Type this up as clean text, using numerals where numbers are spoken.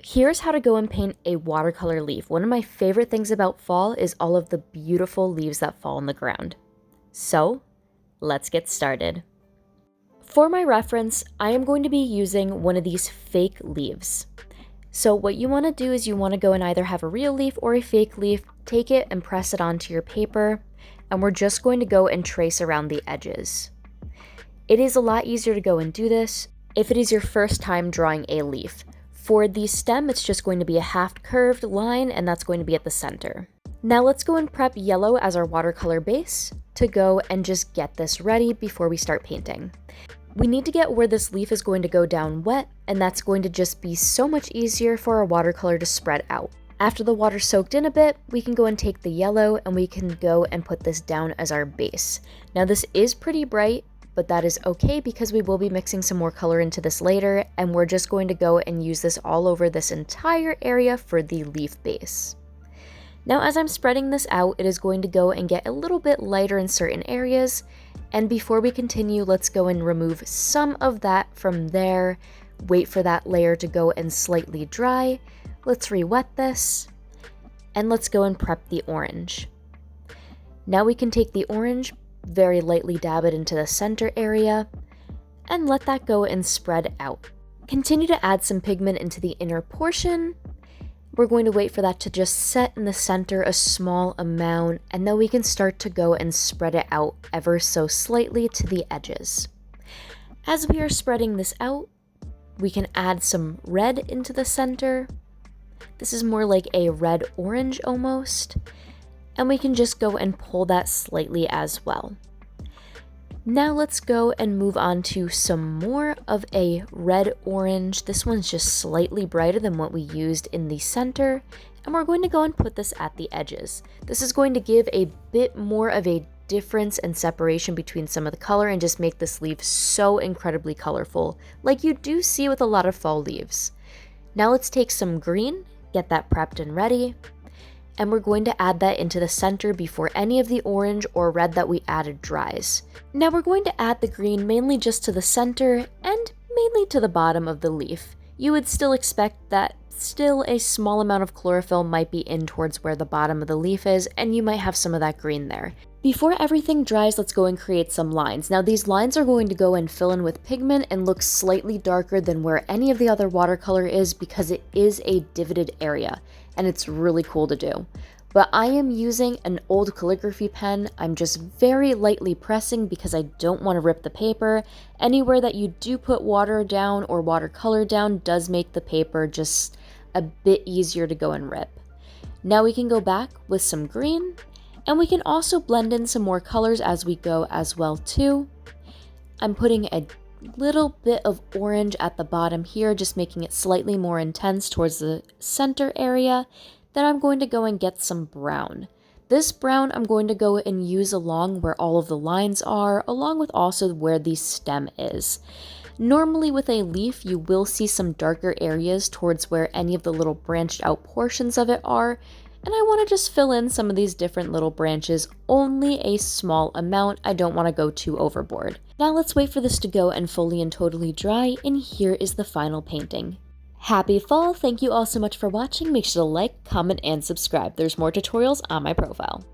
Here's how to go and paint a watercolor leaf. One of my favorite things about fall is all of the beautiful leaves that fall on the ground. So, let's get started. For my reference, I am going to be using one of these fake leaves. So what you want to do is you want to go and either have a real leaf or a fake leaf, take it and press it onto your paper, and we're just going to go and trace around the edges. It is a lot easier to go and do this if it is your first time drawing a leaf. For the stem, it's just going to be a half curved line, and that's going to be at the center. Now let's go and prep yellow as our watercolor base to go and just get this ready before we start painting. We need to get where this leaf is going to go down wet, and that's going to just be so much easier for our watercolor to spread out. After the water soaked in a bit, we can go and take the yellow and we can go and put this down as our base. Now this is pretty bright, but that is okay because we will be mixing some more color into this later, and we're just going to go and use this all over this entire area for the leaf base. Now as I'm spreading this out, it is going to go and get a little bit lighter in certain areas, and before we continue, let's go and remove some of that from there, wait for that layer to go and slightly dry, let's re-wet this, and let's go and prep the orange. Now we can take the orange, very lightly dab it into the center area, and let that go and spread out. Continue to add some pigment into the inner portion. We're going to wait for that to just set in the center a small amount, and then we can start to go and spread it out ever so slightly to the edges. As we are spreading this out, we can add some red into the center. This is more like a red-orange almost, and we can just go and pull that slightly as well. Now let's go and move on to some more of a red-orange. This one's just slightly brighter than what we used in the center, and we're going to go and put this at the edges. This is going to give a bit more of a difference and separation between some of the color and just make this leaf so incredibly colorful, like you do see with a lot of fall leaves. Now let's take some green, get that prepped and ready, and we're going to add that into the center before any of the orange or red that we added dries. Now we're going to add the green mainly just to the center and mainly to the bottom of the leaf. You would still expect that still a small amount of chlorophyll might be in towards where the bottom of the leaf is, and you might have some of that green there. Before everything dries, let's go and create some lines. Now these lines are going to go and fill in with pigment and look slightly darker than where any of the other watercolor is because it is a divoted area, and it's really cool to do. But I am using an old calligraphy pen. I'm just very lightly pressing because I don't want to rip the paper. Anywhere that you do put water down or watercolor down does make the paper just a bit easier to go and rip. Now we can go back with some green, and we can also blend in some more colors as we go as well too. I'm putting a little bit of orange at the bottom here, just making it slightly more intense towards the center area. Then I'm going to go and get some brown. This brown I'm going to go and use along where all of the lines are, along with also where the stem is. Normally with a leaf, you will see some darker areas towards where any of the little branched out portions of it are, and I want to just fill in some of these different little branches, only a small amount. I don't want to go too overboard. Now let's wait for this to go and fully and totally dry, and here is the final painting. Happy fall! Thank you all so much for watching. Make sure to like, comment, and subscribe. There's more tutorials on my profile.